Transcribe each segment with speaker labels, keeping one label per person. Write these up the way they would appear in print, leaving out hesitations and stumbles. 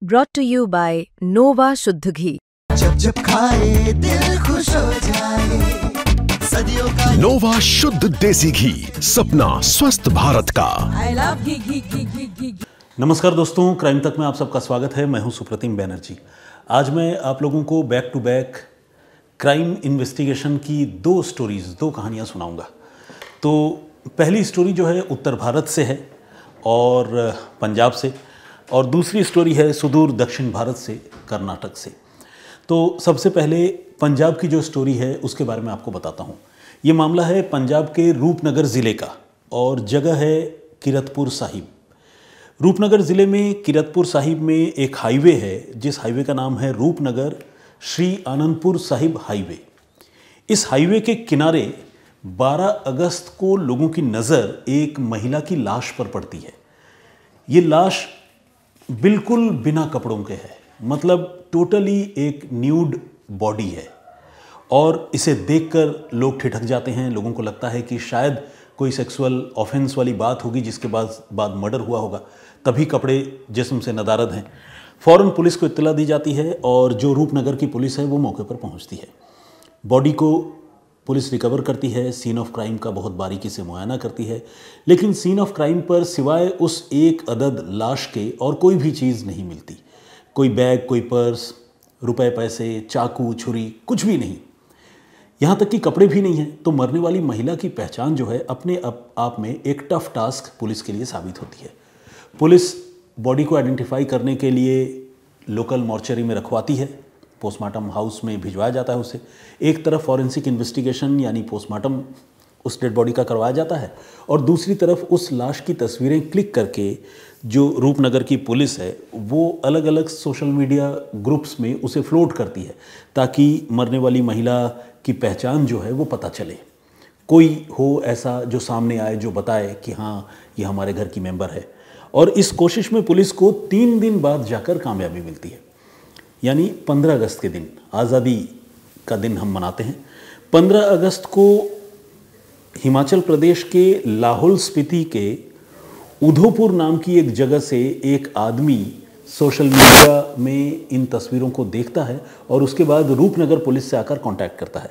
Speaker 1: brought to you by नोवा शुद्ध घी।
Speaker 2: जब जब खाए दिल खुश हो जाए, सदियों का
Speaker 3: नोवा शुद्ध देसी घी, सपना स्वस्थ भारत का।
Speaker 2: I love घी।
Speaker 4: नमस्कार दोस्तों, क्राइम तक में आप सबका स्वागत है। मैं हूं सुप्रतिम बैनर्जी। आज मैं आप लोगों को back to back crime investigation की दो कहानियां सुनाऊंगा। तो पहली स्टोरी जो है उत्तर भारत से है और पंजाब से, और दूसरी स्टोरी है सुदूर दक्षिण भारत से, कर्नाटक से। तो सबसे पहले पंजाब की जो स्टोरी है उसके बारे में आपको बताता हूँ। ये मामला है पंजाब के रूपनगर ज़िले का और जगह है कीरतपुर साहिब। रूपनगर ज़िले में कीरतपुर साहिब में एक हाईवे है जिस हाईवे का नाम है रूपनगर श्री आनंदपुर साहिब हाईवे। इस हाईवे के किनारे 12 अगस्त को लोगों की नज़र एक महिला की लाश पर पड़ती है। ये लाश बिल्कुल बिना कपड़ों के है, मतलब टोटली एक न्यूड बॉडी है, और इसे देखकर लोग ठिठक जाते हैं। लोगों को लगता है कि शायद कोई सेक्सुअल ऑफेंस वाली बात होगी जिसके बाद मर्डर हुआ होगा, तभी कपड़े जिस्म से नदारद हैं। फ़ौरन पुलिस को इत्तला दी जाती है और जो रूपनगर की पुलिस है वो मौके पर पहुंचती है। बॉडी को पुलिस रिकवर करती है, सीन ऑफ क्राइम का बहुत बारीकी से मुआयना करती है, लेकिन सीन ऑफ क्राइम पर सिवाय उस एक अदद लाश के और कोई भी चीज़ नहीं मिलती। कोई बैग, कोई पर्स, रुपए पैसे, चाकू, छुरी, कुछ भी नहीं। यहाँ तक कि कपड़े भी नहीं हैं। तो मरने वाली महिला की पहचान जो है अपने आप में एक टफ टास्क पुलिस के लिए साबित होती है। पुलिस बॉडी को आइडेंटिफाई करने के लिए लोकल मॉर्चरी में रखवाती है, पोस्टमार्टम हाउस में भिजवाया जाता है उसे। एक तरफ फॉरेंसिक इन्वेस्टिगेशन यानी पोस्टमार्टम उस डेड बॉडी का करवाया जाता है, और दूसरी तरफ उस लाश की तस्वीरें क्लिक करके जो रूपनगर की पुलिस है वो अलग अलग सोशल मीडिया ग्रुप्स में उसे फ्लोट करती है ताकि मरने वाली महिला की पहचान जो है वो पता चले। कोई हो ऐसा जो सामने आए, जो बताए कि हाँ ये हमारे घर की मेंबर है। और इस कोशिश में पुलिस को 3 दिन बाद जाकर कामयाबी मिलती है, यानी 15 अगस्त के दिन, आज़ादी का दिन हम मनाते हैं। 15 अगस्त को हिमाचल प्रदेश के लाहौल स्पीति के उधोपुर नाम की एक जगह से एक आदमी सोशल मीडिया में इन तस्वीरों को देखता है और उसके बाद रूपनगर पुलिस से आकर कांटेक्ट करता है।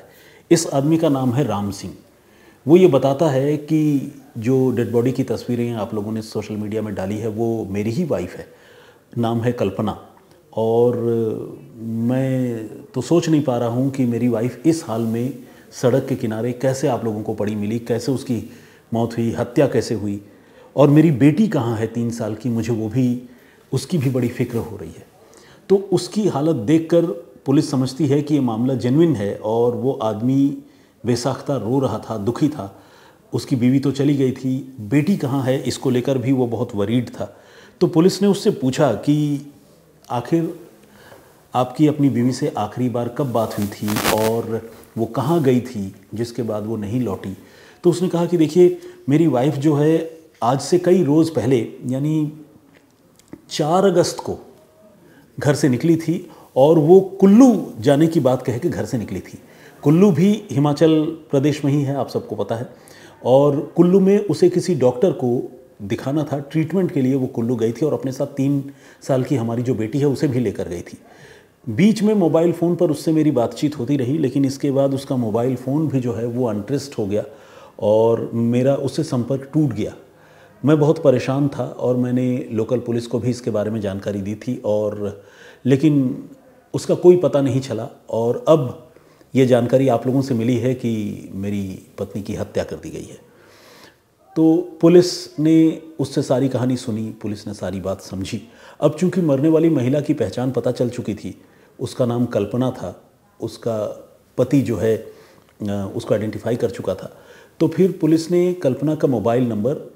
Speaker 4: इस आदमी का नाम है राम सिंह। वो ये बताता है कि जो डेड बॉडी की तस्वीरें आप लोगों ने सोशल मीडिया में डाली है वो मेरी ही वाइफ है, नाम है कल्पना, और मैं तो सोच नहीं पा रहा हूँ कि मेरी वाइफ इस हाल में सड़क के किनारे कैसे आप लोगों को पड़ी मिली, कैसे उसकी मौत हुई, हत्या कैसे हुई, और मेरी बेटी कहाँ है 3 साल की, मुझे वो भी, उसकी भी बड़ी फिक्र हो रही है। तो उसकी हालत देखकर पुलिस समझती है कि ये मामला जेन्युइन है, और वो आदमी बेसाख्ता रो रहा था, दुखी था। उसकी बीवी तो चली गई थी, बेटी कहाँ है इसको लेकर भी वो बहुत वरीड था। तो पुलिस ने उससे पूछा कि आखिर आपकी अपनी बीवी से आखिरी बार कब बात हुई थी और वो कहाँ गई थी जिसके बाद वो नहीं लौटी। तो उसने कहा कि देखिए, मेरी वाइफ जो है आज से कई रोज़ पहले यानी 4 अगस्त को घर से निकली थी, और वो कुल्लू जाने की बात कह के घर से निकली थी। कुल्लू भी हिमाचल प्रदेश में ही है, आप सबको पता है। और कुल्लू में उसे किसी डॉक्टर को दिखाना था, ट्रीटमेंट के लिए वो कुल्लू गई थी, और अपने साथ 3 साल की हमारी जो बेटी है उसे भी लेकर गई थी। बीच में मोबाइल फ़ोन पर उससे मेरी बातचीत होती रही, लेकिन इसके बाद उसका मोबाइल फ़ोन भी जो है वो अनट्रेस्ड हो गया और मेरा उससे संपर्क टूट गया। मैं बहुत परेशान था और मैंने लोकल पुलिस को भी इसके बारे में जानकारी दी थी, और लेकिन उसका कोई पता नहीं चला। और अब ये जानकारी आप लोगों से मिली है कि मेरी पत्नी की हत्या कर दी गई है। तो पुलिस ने उससे सारी कहानी सुनी, पुलिस ने सारी बात समझी। अब चूंकि मरने वाली महिला की पहचान पता चल चुकी थी, उसका नाम कल्पना था, उसका पति जो है उसको आइडेंटिफाई कर चुका था, तो फिर पुलिस ने कल्पना का मोबाइल नंबर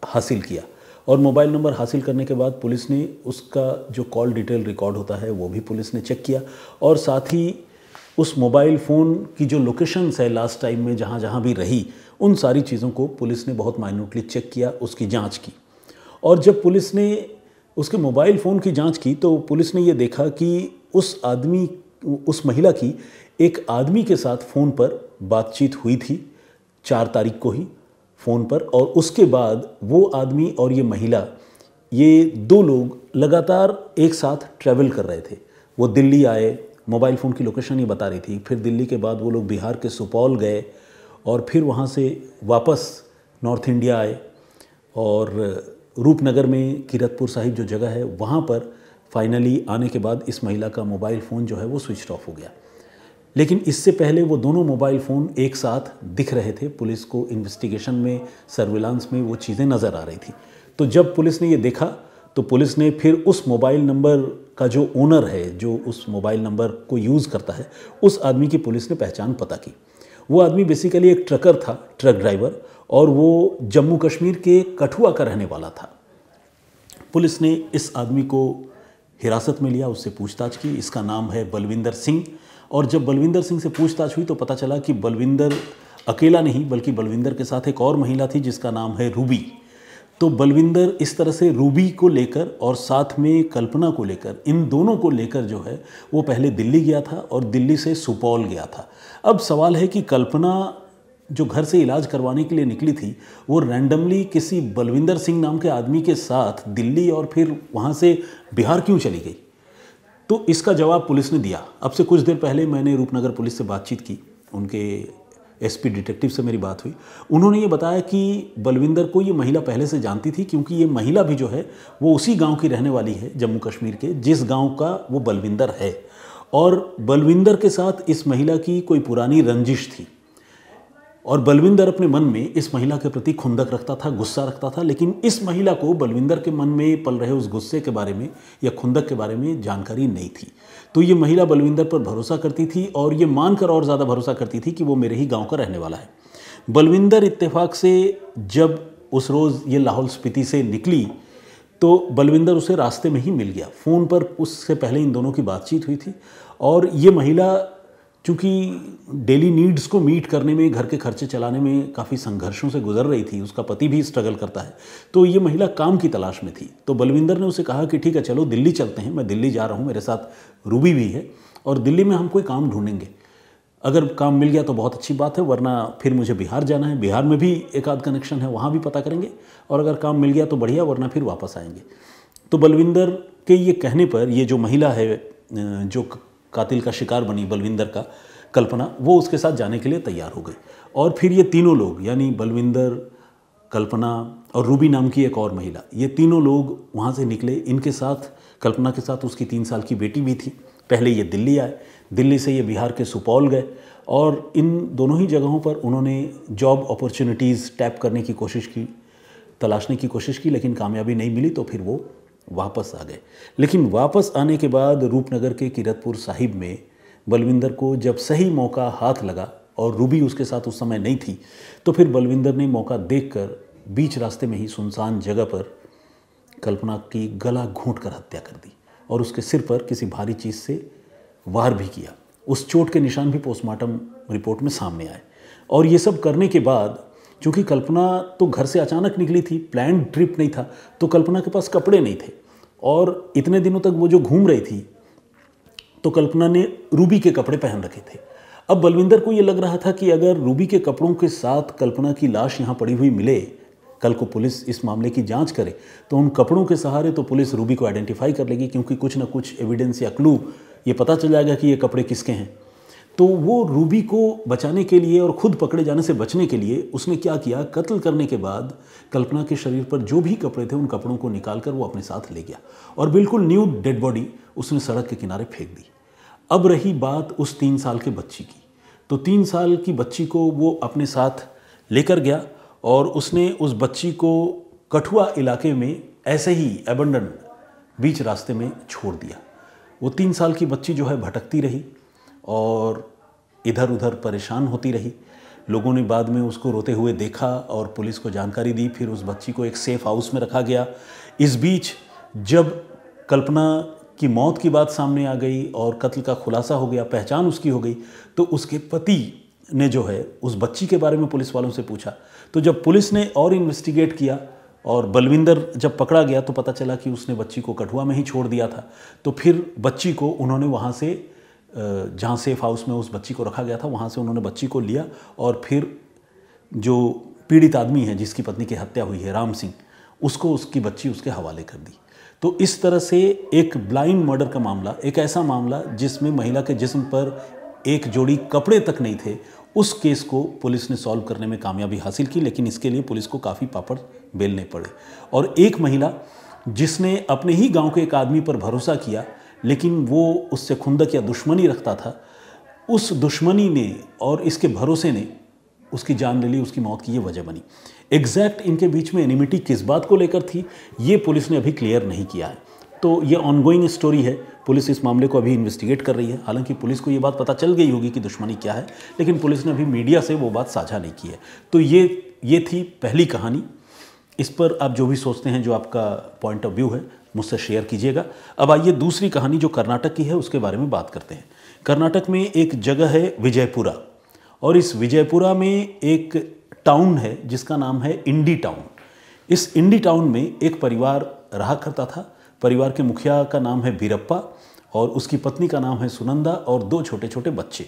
Speaker 4: हासिल किया, और मोबाइल नंबर हासिल करने के बाद पुलिस ने उसका जो कॉल डिटेल रिकॉर्ड होता है वो भी पुलिस ने चेक किया, और साथ ही उस मोबाइल फ़ोन की जो लोकेशंस है लास्ट टाइम में जहाँ जहाँ भी रही, उन सारी चीज़ों को पुलिस ने बहुत माइन्यूटली चेक किया, उसकी जांच की। और जब पुलिस ने उसके मोबाइल फ़ोन की जांच की तो पुलिस ने ये देखा कि उस महिला की एक आदमी के साथ फ़ोन पर बातचीत हुई थी 4 तारीख को ही फ़ोन पर, और उसके बाद वो आदमी और ये महिला ये दो लोग लगातार एक साथ ट्रैवल कर रहे थे। वो दिल्ली आए, मोबाइल फ़ोन की लोकेशन ये बता रही थी, फिर दिल्ली के बाद वो लोग बिहार के सुपौल गए और फिर वहाँ से वापस नॉर्थ इंडिया आए और रूपनगर में कीरतपुर साहिब जो जगह है वहाँ पर फाइनली आने के बाद इस महिला का मोबाइल फ़ोन जो है वो स्विच ऑफ हो गया। लेकिन इससे पहले वो दोनों मोबाइल फ़ोन एक साथ दिख रहे थे। पुलिस को इन्वेस्टिगेशन में, सर्विलांस में वो चीज़ें नज़र आ रही थी। तो जब पुलिस ने ये देखा तो पुलिस ने फिर उस मोबाइल नंबर का जो ओनर है, जो उस मोबाइल नंबर को यूज़ करता है, उस आदमी की पुलिस ने पहचान पता की। वो आदमी बेसिकली एक ट्रकर था, ट्रक ड्राइवर, और वो जम्मू कश्मीर के कठुआ का रहने वाला था। पुलिस ने इस आदमी को हिरासत में लिया, उससे पूछताछ की। इसका नाम है बलविंदर सिंह। और जब बलविंदर सिंह से पूछताछ हुई तो पता चला कि बलविंदर अकेला नहीं बल्कि बलविंदर के साथ एक और महिला थी जिसका नाम है रूबी। तो बलविंदर इस तरह से रूबी को लेकर और साथ में कल्पना को लेकर, इन दोनों को लेकर जो है वो पहले दिल्ली गया था और दिल्ली से सुपौल गया था। अब सवाल है कि कल्पना जो घर से इलाज करवाने के लिए निकली थी वो रैंडमली किसी बलविंदर सिंह नाम के आदमी के साथ दिल्ली और फिर वहाँ से बिहार क्यों चली गई? तो इसका जवाब पुलिस ने दिया। अब से कुछ देर पहले मैंने रूपनगर पुलिस से बातचीत की, उनके एसपी डिटेक्टिव से मेरी बात हुई। उन्होंने ये बताया कि बलविंदर को ये महिला पहले से जानती थी, क्योंकि ये महिला भी जो है वो उसी गांव की रहने वाली है, जम्मू कश्मीर के, जिस गांव का वो बलविंदर है। और बलविंदर के साथ इस महिला की कोई पुरानी रंजिश थी और बलविंदर अपने मन में इस महिला के प्रति खुंदक रखता था, गुस्सा रखता था। लेकिन इस महिला को बलविंदर के मन में पल रहे उस गुस्से के बारे में या खुंदक के बारे में जानकारी नहीं थी। तो ये महिला बलविंदर पर भरोसा करती थी और ये मानकर और ज़्यादा भरोसा करती थी कि वो मेरे ही गांव का रहने वाला है। बलविंदर इत्तेफाक से जब उस रोज़ ये लाहौल स्पीति से निकली तो बलविंदर उसे रास्ते में ही मिल गया। फ़ोन पर उससे पहले इन दोनों की बातचीत हुई थी और ये महिला चूँकि डेली नीड्स को मीट करने में, घर के खर्चे चलाने में काफ़ी संघर्षों से गुजर रही थी, उसका पति भी स्ट्रगल करता है, तो ये महिला काम की तलाश में थी। तो बलविंदर ने उसे कहा कि ठीक है चलो दिल्ली चलते हैं, मैं दिल्ली जा रहा हूँ, मेरे साथ रूबी भी है और दिल्ली में हम कोई काम ढूंढेंगे। अगर काम मिल गया तो बहुत अच्छी बात है, वरना फिर मुझे बिहार जाना है, बिहार में भी एक आध कनेक्शन है, वहाँ भी पता करेंगे, और अगर काम मिल गया तो बढ़िया, वरना फिर वापस आएंगे। तो बलविंदर के ये कहने पर ये जो महिला है जो कातिल का शिकार बनी बलविंदर का, कल्पना, वो उसके साथ जाने के लिए तैयार हो गई। और फिर ये तीनों लोग, यानी बलविंदर, कल्पना और रूबी नाम की एक और महिला, ये तीनों लोग वहाँ से निकले। इनके साथ, कल्पना के साथ उसकी 3 साल की बेटी भी थी। पहले ये दिल्ली आए, दिल्ली से ये बिहार के सुपौल गए और इन दोनों ही जगहों पर उन्होंने जॉब अपॉर्चुनिटीज़ टैप करने की कोशिश की, तलाशने की कोशिश की, लेकिन कामयाबी नहीं मिली। तो फिर वो वापस आ गए। लेकिन वापस आने के बाद रूपनगर के कीरतपुर साहिब में बलविंदर को जब सही मौका हाथ लगा और रूबी उसके साथ उस समय नहीं थी, तो फिर बलविंदर ने मौका देखकर बीच रास्ते में ही सुनसान जगह पर कल्पना की गला घोंट कर हत्या कर दी और उसके सिर पर किसी भारी चीज़ से वार भी किया। उस चोट के निशान भी पोस्टमार्टम रिपोर्ट में सामने आए। और ये सब करने के बाद, चूँकि कल्पना तो घर से अचानक निकली थी, प्लान ट्रिप नहीं था, तो कल्पना के पास कपड़े नहीं थे और इतने दिनों तक वो जो घूम रही थी तो कल्पना ने रूबी के कपड़े पहन रखे थे। अब बलविंदर को ये लग रहा था कि अगर रूबी के कपड़ों के साथ कल्पना की लाश यहाँ पड़ी हुई मिले, कल को पुलिस इस मामले की जांच करे, तो उन कपड़ों के सहारे तो पुलिस रूबी को आइडेंटिफाई कर लेगी, क्योंकि कुछ ना कुछ एविडेंस या क्लू ये पता चल जाएगा कि ये कपड़े किसके हैं। तो वो रूबी को बचाने के लिए और खुद पकड़े जाने से बचने के लिए उसने क्या किया, कत्ल करने के बाद कल्पना के शरीर पर जो भी कपड़े थे उन कपड़ों को निकाल कर वो अपने साथ ले गया और बिल्कुल न्यू डेड बॉडी उसने सड़क के किनारे फेंक दी। अब रही बात उस 3 साल के बच्ची की, तो 3 साल की बच्ची को वो अपने साथ लेकर गया और उसने उस बच्ची को कठुआ इलाके में ऐसे ही एबंडन बीच रास्ते में छोड़ दिया। वो 3 साल की बच्ची जो है भटकती रही और इधर उधर परेशान होती रही। लोगों ने बाद में उसको रोते हुए देखा और पुलिस को जानकारी दी। फिर उस बच्ची को एक सेफ हाउस में रखा गया। इस बीच जब कल्पना की मौत की बात सामने आ गई और कत्ल का खुलासा हो गया, पहचान उसकी हो गई, तो उसके पति ने जो है उस बच्ची के बारे में पुलिस वालों से पूछा। तो जब पुलिस ने और इन्वेस्टिगेट किया और बलविंदर जब पकड़ा गया तो पता चला कि उसने बच्ची को कठुआ में ही छोड़ दिया था। तो फिर बच्ची को उन्होंने वहाँ से, जहाँ सेफ हाउस में उस बच्ची को रखा गया था, वहाँ से उन्होंने बच्ची को लिया और फिर जो पीड़ित आदमी है जिसकी पत्नी की हत्या हुई है, राम सिंह, उसको उसकी बच्ची उसके हवाले कर दी। तो इस तरह से एक ब्लाइंड मर्डर का मामला, एक ऐसा मामला जिसमें महिला के जिस्म पर एक जोड़ी कपड़े तक नहीं थे, उस केस को पुलिस ने सॉल्व करने में कामयाबी हासिल की, लेकिन इसके लिए पुलिस को काफ़ी पापड़ बेलने पड़े। और एक महिला जिसने अपने ही गांव के एक आदमी पर भरोसा किया, लेकिन वो उससे खुंदक या दुश्मनी रखता था, उस दुश्मनी ने और इसके भरोसे ने उसकी जान ले ली, उसकी मौत की ये वजह बनी। एग्जैक्ट इनके बीच में एनिमिटी किस बात को लेकर थी, ये पुलिस ने अभी क्लियर नहीं किया है। तो ये ऑनगोइंग स्टोरी है, पुलिस इस मामले को अभी इन्वेस्टिगेट कर रही है। हालांकि पुलिस को ये बात पता चल गई होगी कि दुश्मनी क्या है, लेकिन पुलिस ने अभी मीडिया से वो बात साझा नहीं की है। तो ये थी पहली कहानी। इस पर आप जो भी सोचते हैं, जो आपका पॉइंट ऑफ व्यू है, मुझसे शेयर कीजिएगा। अब आइए दूसरी कहानी जो कर्नाटक की है उसके बारे में बात करते हैं। कर्नाटक में एक जगह है विजयपुरा, और इस विजयपुरा में एक टाउन है जिसका नाम है इंडी टाउन। इस इंडी टाउन में एक परिवार रहा करता था। परिवार के मुखिया का नाम है बीरप्पा और उसकी पत्नी का नाम है सुनंदा और 2 छोटे छोटे बच्चे।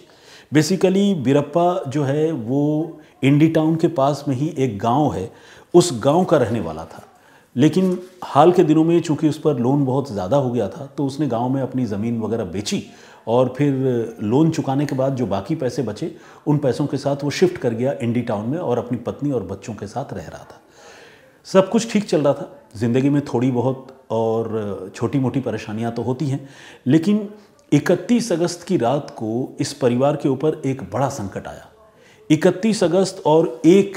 Speaker 4: बेसिकली बीरप्पा जो है वो इंडी टाउन के पास में ही एक गांव है, उस गांव का रहने वाला था। लेकिन हाल के दिनों में चूंकि उस पर लोन बहुत ज़्यादा हो गया था, तो उसने गांव में अपनी ज़मीन वगैरह बेची और फिर लोन चुकाने के बाद जो बाकी पैसे बचे, उन पैसों के साथ वो शिफ्ट कर गया इंडी टाउन में और अपनी पत्नी और बच्चों के साथ रह रहा था। सब कुछ ठीक चल रहा था। ज़िंदगी में थोड़ी बहुत और छोटी मोटी परेशानियां तो होती हैं, लेकिन 31 अगस्त की रात को इस परिवार के ऊपर एक बड़ा संकट आया। 31 अगस्त और 1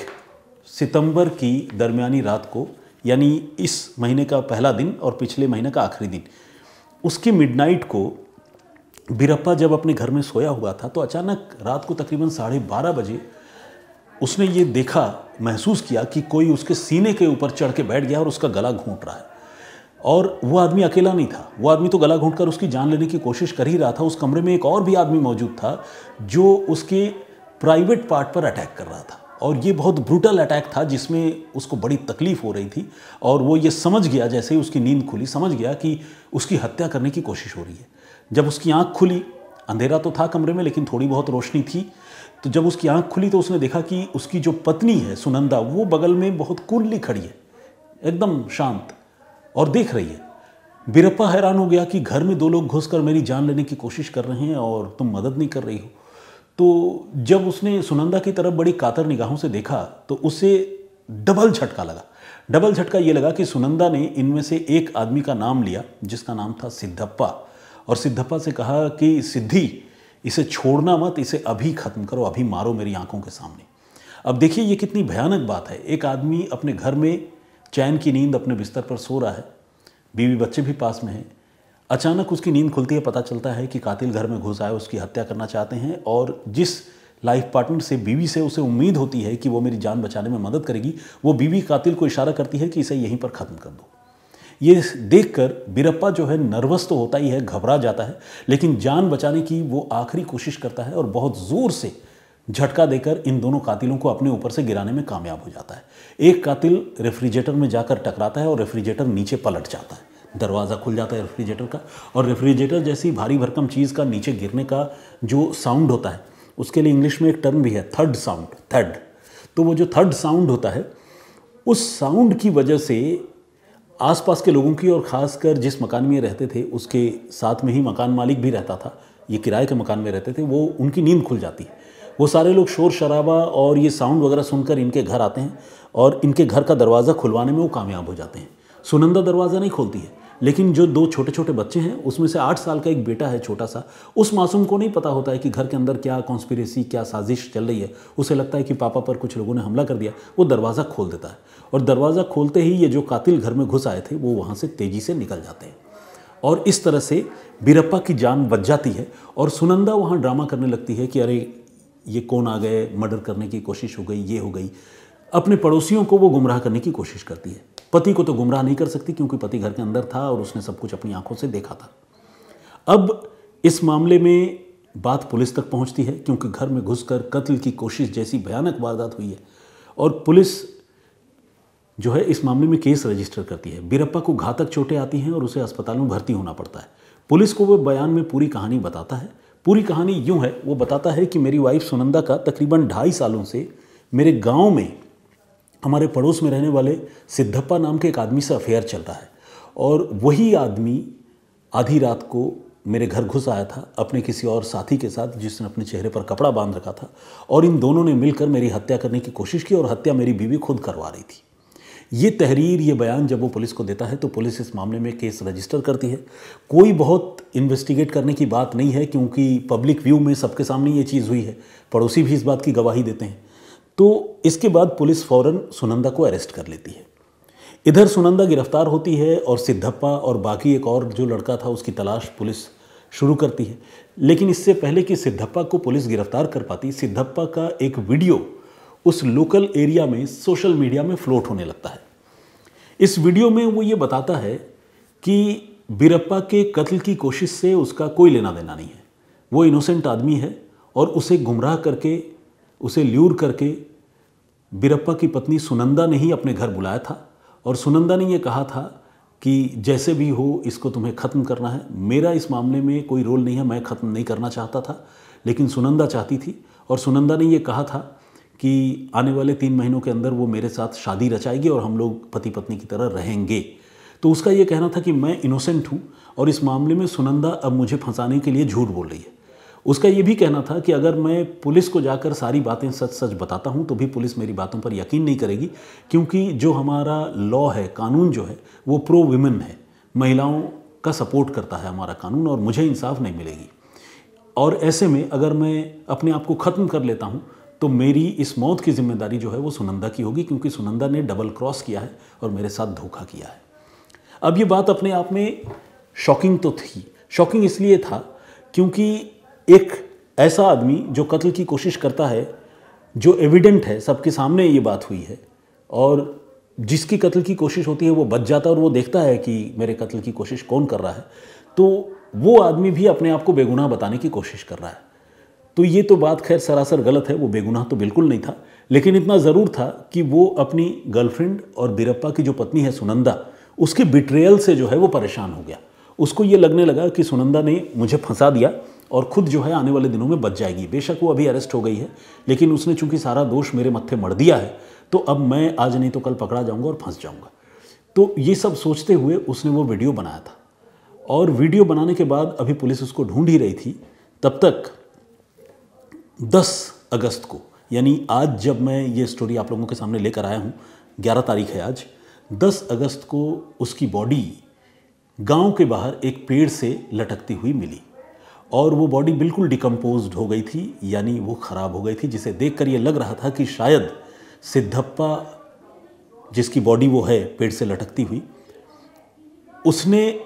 Speaker 4: सितंबर की दरमियानी रात को, यानी इस महीने का पहला दिन और पिछले महीने का आखिरी दिन, उसकी मिडनाइट को बीरप्पा जब अपने घर में सोया हुआ था, तो अचानक रात को तकरीबन 12:30 बजे उसने ये देखा, महसूस किया कि कोई उसके सीने के ऊपर चढ़ के बैठ गया और उसका गला घोंट रहा है। और वो आदमी अकेला नहीं था, वो आदमी तो गला घोंटकर उसकी जान लेने की कोशिश कर ही रहा था। उस कमरे में एक और भी आदमी मौजूद था जो उसके प्राइवेट पार्ट पर अटैक कर रहा था, और ये बहुत ब्रूटल अटैक था जिसमें उसको बड़ी तकलीफ हो रही थी। और वो ये समझ गया, जैसे ही उसकी नींद खुली, समझ गया कि उसकी हत्या करने की कोशिश हो रही है। जब उसकी आंख खुली, अंधेरा तो था कमरे में लेकिन थोड़ी बहुत रोशनी थी, तो जब उसकी आंख खुली तो उसने देखा कि उसकी जो पत्नी है सुनंदा, वो बगल में बहुत कूलली खड़ी है, एकदम शांत, और देख रही है। बीरप्पा हैरान हो गया कि घर में 2 लोग घुसकर मेरी जान लेने की कोशिश कर रहे हैं और तुम मदद नहीं कर रही हो। तो जब उसने सुनंदा की तरफ बड़ी कातर निगाहों से देखा तो उसे डबल झटका लगा। डबल झटका ये लगा कि सुनंदा ने इनमें से एक आदमी का नाम लिया जिसका नाम था सिद्धप्पा, और सिद्धप्पा से कहा कि सिद्धि, इसे छोड़ना मत, इसे अभी ख़त्म करो, अभी मारो मेरी आंखों के सामने। अब देखिए ये कितनी भयानक बात है। एक आदमी अपने घर में चैन की नींद अपने बिस्तर पर सो रहा है, बीवी बच्चे भी पास में हैं, अचानक उसकी नींद खुलती है, पता चलता है कि कातिल घर में घुस आए, उसकी हत्या करना चाहते हैं। और जिस लाइफ पार्टनर से, बीवी से उसे उम्मीद होती है कि वो मेरी जान बचाने में मदद करेगी, वो बीवी कातिल को इशारा करती है कि इसे यहीं पर ख़त्म कर दो। ये देखकर बीरप्पा जो है नर्वस तो होता ही है, घबरा जाता है, लेकिन जान बचाने की वो आखिरी कोशिश करता है और बहुत ज़ोर से झटका देकर इन दोनों कातिलों को अपने ऊपर से गिराने में कामयाब हो जाता है। एक कातिल रेफ्रिजरेटर में जाकर टकराता है और रेफ्रिजरेटर नीचे पलट जाता है। दरवाज़ा खुल जाता है रेफ्रिजरेटर का, और रेफ्रिजरेटर जैसी भारी भरकम चीज़ का नीचे गिरने का जो साउंड होता है, उसके लिए इंग्लिश में एक टर्म भी है, थर्ड साउंड, थर्ड। तो वो जो थर्ड साउंड होता है, उस साउंड की वजह से आसपास के लोगों की, और ख़ासकर जिस मकान में रहते थे उसके साथ में ही मकान मालिक भी रहता था, ये किराए के मकान में रहते थे, वो उनकी नींद खुल जाती है। वो सारे लोग शोर शराबा और ये साउंड वगैरह सुनकर इनके घर आते हैं और इनके घर का दरवाज़ा खुलवाने में वो कामयाब हो जाते हैं। सुनंदा दरवाज़ा नहीं खोलती है, लेकिन जो 2 छोटे छोटे बच्चे हैं उसमें से 8 साल का एक बेटा है छोटा सा, उस मासूम को नहीं पता होता है कि घर के अंदर क्या कॉन्स्पिरेसी, क्या साजिश चल रही है। उसे लगता है कि पापा पर कुछ लोगों ने हमला कर दिया। वो दरवाज़ा खोल देता है और दरवाज़ा खोलते ही ये जो कातिल घर में घुस आए थे वो वहाँ से तेज़ी से निकल जाते हैं, और इस तरह से बीरप्पा की जान बच जाती है। और सुनंदा वहाँ ड्रामा करने लगती है कि अरे ये कौन आ गए, मर्डर करने की कोशिश हो गई, ये हो गई। अपने पड़ोसियों को वो गुमराह करने की कोशिश करती है। पति को तो गुमराह नहीं कर सकती क्योंकि पति घर के अंदर था और उसने सब कुछ अपनी आंखों से देखा था। अब इस मामले में बात पुलिस तक पहुंचती है क्योंकि घर में घुसकर कत्ल की कोशिश जैसी भयानक वारदात हुई है, और पुलिस जो है इस मामले में केस रजिस्टर करती है। बीरप्पा को घातक चोटें आती हैं और उसे अस्पताल में भर्ती होना पड़ता है। पुलिस को वो बयान में पूरी कहानी बताता है। पूरी कहानी यूँ है, वो बताता है कि मेरी वाइफ सुनंदा का तकरीबन 2.5 सालों से मेरे गांव में हमारे पड़ोस में रहने वाले सिद्धप्पा नाम के एक आदमी से अफेयर चल रहा है और वही आदमी आधी रात को मेरे घर घुस आया था अपने किसी और साथी के साथ जिसने अपने चेहरे पर कपड़ा बांध रखा था और इन दोनों ने मिलकर मेरी हत्या करने की कोशिश की और हत्या मेरी बीवी खुद करवा रही थी। ये तहरीर, ये बयान जब वो पुलिस को देता है तो पुलिस इस मामले में केस रजिस्टर करती है। कोई बहुत इन्वेस्टिगेट करने की बात नहीं है क्योंकि पब्लिक व्यू में सबके सामने ये चीज़ हुई है, पड़ोसी भी इस बात की गवाही देते हैं। तो इसके बाद पुलिस फ़ौरन सुनंदा को अरेस्ट कर लेती है। इधर सुनंदा गिरफ्तार होती है और सिद्धप्पा और बाकी एक और जो लड़का था उसकी तलाश पुलिस शुरू करती है। लेकिन इससे पहले कि सिद्धप्पा को पुलिस गिरफ्तार कर पाती, सिद्धप्पा का एक वीडियो उस लोकल एरिया में सोशल मीडिया में फ्लोट होने लगता है। इस वीडियो में वो ये बताता है कि बीरप्पा के कत्ल की कोशिश से उसका कोई लेना देना नहीं है, वो इनोसेंट आदमी है और उसे गुमराह करके, उसे ल्यूर करके बीरप्पा की पत्नी सुनंदा ने ही अपने घर बुलाया था और सुनंदा ने ये कहा था कि जैसे भी हो इसको तुम्हें ख़त्म करना है। मेरा इस मामले में कोई रोल नहीं है, मैं ख़त्म नहीं करना चाहता था, लेकिन सुनंदा चाहती थी और सुनंदा ने ये कहा था कि आने वाले 3 महीनों के अंदर वो मेरे साथ शादी रचाएगी और हम लोग पति पत्नी की तरह रहेंगे। तो उसका ये कहना था कि मैं इनोसेंट हूँ और इस मामले में सुनंदा अब मुझे फंसाने के लिए झूठ बोल रही है। उसका ये भी कहना था कि अगर मैं पुलिस को जाकर सारी बातें सच सच बताता हूँ तो भी पुलिस मेरी बातों पर यकीन नहीं करेगी क्योंकि जो हमारा लॉ है, कानून जो है वो प्रो विमेन है, महिलाओं का सपोर्ट करता है हमारा कानून और मुझे इंसाफ नहीं मिलेगी। और ऐसे में अगर मैं अपने आप को ख़त्म कर लेता हूँ तो मेरी इस मौत की जिम्मेदारी जो है वो सुनंदा की होगी क्योंकि सुनंदा ने डबल क्रॉस किया है और मेरे साथ धोखा किया है। अब ये बात अपने आप में शॉकिंग तो थी। शॉकिंग इसलिए था क्योंकि एक ऐसा आदमी जो कत्ल की कोशिश करता है, जो एविडेंट है, सबके सामने ये बात हुई है और जिसकी कत्ल की कोशिश होती है वो बच जाता है और वो देखता है कि मेरे कत्ल की कोशिश कौन कर रहा है, तो वो आदमी भी अपने आप को बेगुनाह बताने की कोशिश कर रहा है। तो ये तो बात खैर सरासर गलत है, वो बेगुनाह तो बिल्कुल नहीं था, लेकिन इतना ज़रूर था कि वो अपनी गर्लफ्रेंड और बीरप्पा की जो पत्नी है सुनंदा, उसके बिट्रेयल से जो है वो परेशान हो गया। उसको ये लगने लगा कि सुनंदा ने मुझे फंसा दिया और ख़ुद जो है आने वाले दिनों में बच जाएगी। बेशक वो अभी अरेस्ट हो गई है, लेकिन उसने चूंकि सारा दोष मेरे मत्थे मढ़ दिया है तो अब मैं आज नहीं तो कल पकड़ा जाऊंगा और फंस जाऊंगा। तो ये सब सोचते हुए उसने वो वीडियो बनाया था और वीडियो बनाने के बाद अभी पुलिस उसको ढूंढ ही रही थी। तब तक 10 अगस्त को, यानी आज जब मैं ये स्टोरी आप लोगों के सामने लेकर आया हूँ, 11 तारीख है आज, 10 अगस्त को उसकी बॉडी गांव के बाहर एक पेड़ से लटकती हुई मिली और वो बॉडी बिल्कुल डिकम्पोज्ड हो गई थी, यानी वो ख़राब हो गई थी, जिसे देखकर ये लग रहा था कि शायद सिद्धप्पा, जिसकी बॉडी वो है पेड़ से लटकती हुई, उसने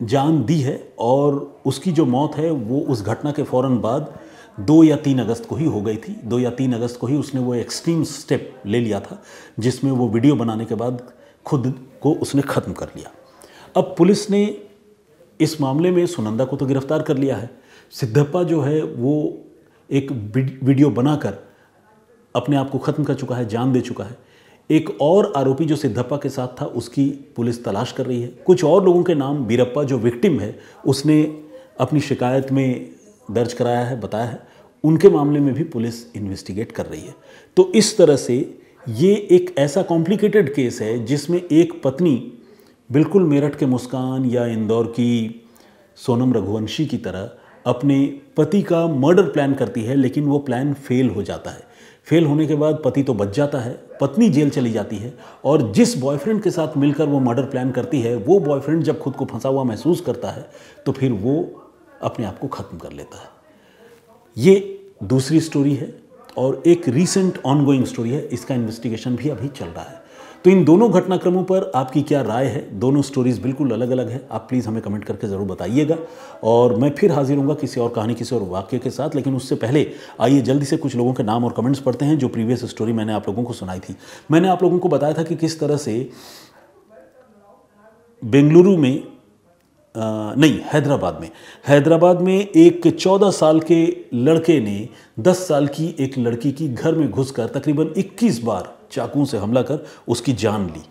Speaker 4: जान दी है और उसकी जो मौत है वो उस घटना के फ़ौरन बाद 2 या 3 अगस्त को ही हो गई थी। 2 या 3 अगस्त को ही उसने वो एक्सट्रीम स्टेप ले लिया था जिसमें वो वीडियो बनाने के बाद खुद को उसने ख़त्म कर लिया। अब पुलिस ने इस मामले में सुनंदा को तो गिरफ्तार कर लिया है। सिद्धप्पा जो है वो एक वीडियो बनाकर अपने आप को ख़त्म कर चुका है, जान दे चुका है। एक और आरोपी जो सिद्धप्पा के साथ था उसकी पुलिस तलाश कर रही है। कुछ और लोगों के नाम बीरप्पा जो विक्टिम है उसने अपनी शिकायत में दर्ज कराया है, बताया है, उनके मामले में भी पुलिस इन्वेस्टिगेट कर रही है। तो इस तरह से ये एक ऐसा कॉम्प्लिकेटेड केस है जिसमें एक पत्नी बिल्कुल मेरठ के मुस्कान या इंदौर की सोनम रघुवंशी की तरह अपने पति का मर्डर प्लान करती है, लेकिन वो प्लान फेल हो जाता है। फेल होने के बाद पति तो बच जाता है, पत्नी जेल चली जाती है और जिस बॉयफ्रेंड के साथ मिलकर वो मर्डर प्लान करती है वो बॉयफ्रेंड जब खुद को फंसा हुआ महसूस करता है तो फिर वो अपने आप को ख़त्म कर लेता है। ये दूसरी स्टोरी है और एक रीसेंट ऑनगोइंग स्टोरी है, इसका इन्वेस्टिगेशन भी अभी चल रहा है। तो इन दोनों घटनाक्रमों पर आपकी क्या राय है? दोनों स्टोरीज़ बिल्कुल अलग अलग है, आप प्लीज़ हमें कमेंट करके ज़रूर बताइएगा और मैं फिर हाजिर हूँगा किसी और कहानी, किसी और वाक्य के साथ। लेकिन उससे पहले आइए जल्दी से कुछ लोगों के नाम और कमेंट्स पढ़ते हैं जो प्रीवियस स्टोरी मैंने आप लोगों को सुनाई थी। मैंने आप लोगों को बताया था कि किस तरह से बेंगलुरु में हैदराबाद में एक 14 साल के लड़के ने 10 साल की एक लड़की की घर में घुसकर तकरीबन 21 बार चाकू से हमला कर उसकी जान ली।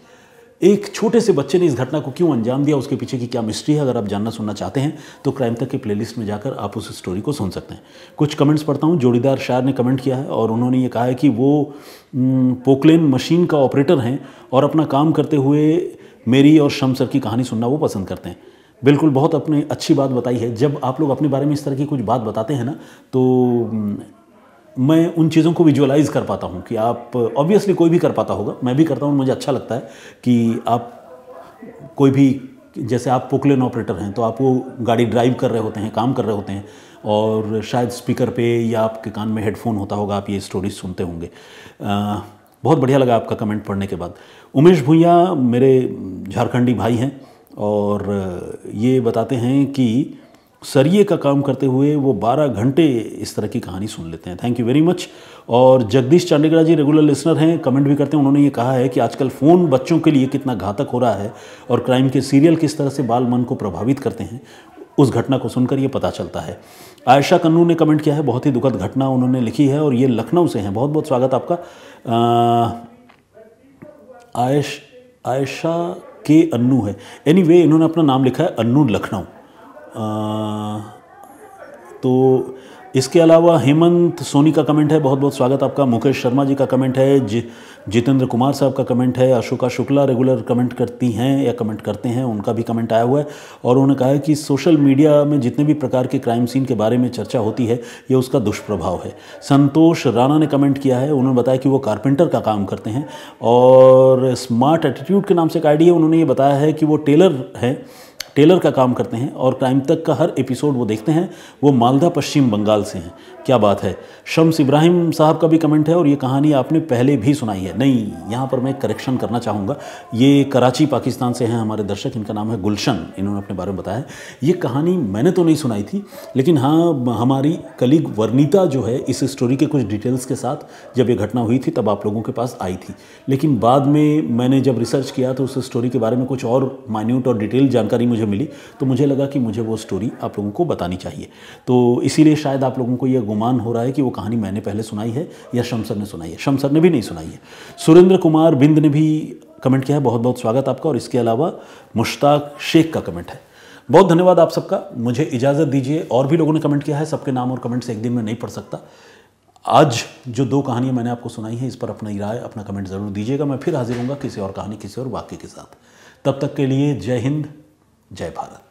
Speaker 4: एक छोटे से बच्चे ने इस घटना को क्यों अंजाम दिया, उसके पीछे की क्या मिस्ट्री है, अगर आप जानना सुनना चाहते हैं तो क्राइम तक के प्लेलिस्ट में जाकर आप उस स्टोरी को सुन सकते हैं। कुछ कमेंट्स पढ़ता हूँ। जोड़ीदार शायर ने कमेंट किया है और उन्होंने ये कहा है कि वो पोकलेन मशीन का ऑपरेटर हैं और अपना काम करते हुए मेरी और शमसर की कहानी सुनना वो पसंद करते हैं। बिल्कुल, बहुत अपने अच्छी बात बताई है। जब आप लोग अपने बारे में इस तरह की कुछ बात बताते हैं ना, तो मैं उन चीज़ों को विजुअलाइज कर पाता हूँ कि आप, ऑब्वियसली कोई भी कर पाता होगा, मैं भी करता हूँ, मुझे अच्छा लगता है कि आप कोई भी, जैसे आप पोकलेन ऑपरेटर हैं तो आप वो गाड़ी ड्राइव कर रहे होते हैं, काम कर रहे होते हैं और शायद स्पीकर पे या आपके कान में हेडफोन होता होगा, आप ये स्टोरीज सुनते होंगे। बहुत बढ़िया लगा आपका कमेंट पढ़ने के बाद। उमेश भूइया मेरे झारखंडी भाई हैं और ये बताते हैं कि सरिये का काम करते हुए वो 12 घंटे इस तरह की कहानी सुन लेते हैं। Thank you very much. और जगदीश चांडीगढ़ जी रेगुलर लिसनर हैं, कमेंट भी करते हैं। उन्होंने ये कहा है कि आजकल फ़ोन बच्चों के लिए कितना घातक हो रहा है और क्राइम के सीरियल किस तरह से बाल मन को प्रभावित करते हैं, उस घटना को सुनकर ये पता चलता है। आयशा कन्नू ने कमेंट किया है, बहुत ही दुखद घटना उन्होंने लिखी है और ये लखनऊ से हैं। बहुत बहुत स्वागत आपका। आयशा के अन्नू है, एनीवे इन्होंने अपना नाम लिखा है अन्नू लखनऊ। तो इसके अलावा हेमंत सोनी का कमेंट है, बहुत बहुत स्वागत आपका। मुकेश शर्मा जी का कमेंट है, जितेंद्र कुमार साहब का कमेंट है, अशोका शुक्ला रेगुलर कमेंट करती हैं या कमेंट करते हैं, उनका भी कमेंट आया हुआ है और उन्होंने कहा है कि सोशल मीडिया में जितने भी प्रकार के क्राइम सीन के बारे में चर्चा होती है ये उसका दुष्प्रभाव है। संतोष राणा ने कमेंट किया है, उन्होंने बताया कि वो कारपेंटर का काम करते हैं और स्मार्ट एटीट्यूड के नाम से एक आईडी है, उन्होंने ये बताया है कि वो टेलर का काम करते हैं और क्राइम तक का हर एपिसोड वो देखते हैं। वो मालदा पश्चिम बंगाल से हैं। क्या बात है। शम्स इब्राहिम साहब का भी कमेंट है और ये कहानी आपने पहले भी सुनाई है। नहीं, यहाँ पर मैं करेक्शन करना चाहूँगा, ये कराची पाकिस्तान से हैं हमारे दर्शक, इनका नाम है गुलशन, इन्होंने अपने बारे में बताया। ये कहानी मैंने तो नहीं सुनाई थी, लेकिन हाँ हमारी कलीग वर्नीता जो है इस स्टोरी के कुछ डिटेल्स के साथ जब ये घटना हुई थी तब आप लोगों के पास आई थी, लेकिन बाद में मैंने जब रिसर्च किया तो उस स्टोरी के बारे में कुछ और माइन्यूट और डिटेल जानकारी मुझे मिली, तो मुझे लगा कि मुझे वो स्टोरी आप लोगों को बतानी चाहिए। तो इसीलिए शायद आप लोगों को ये गुमान हो रहा है कि वो कहानी मैंने पहले सुनाई है या शमसर ने सुनाई है। शमसर ने भी नहीं सुनाई है। सुरेंद्र कुमार बिंद ने भी कमेंट किया है, बहुत बहुत स्वागत आपका। और इसके अलावा मुश्ताक शेख का कमेंट है। बहुत धन्यवाद आप सबका। मुझे इजाज़त दीजिए। और भी लोगों ने कमेंट किया है, सबके नाम और कमेंट्स एक दिन में नहीं पढ़ सकता। आज जो 2 कहानियाँ मैंने आपको सुनाई हैं, इस पर अपनी राय, अपना कमेंट ज़रूर दीजिएगा। मैं फिर हाजिर होऊंगा किसी और कहानी, किसी और वाक्य के साथ। तब तक के लिए जय हिंद, जय भारत।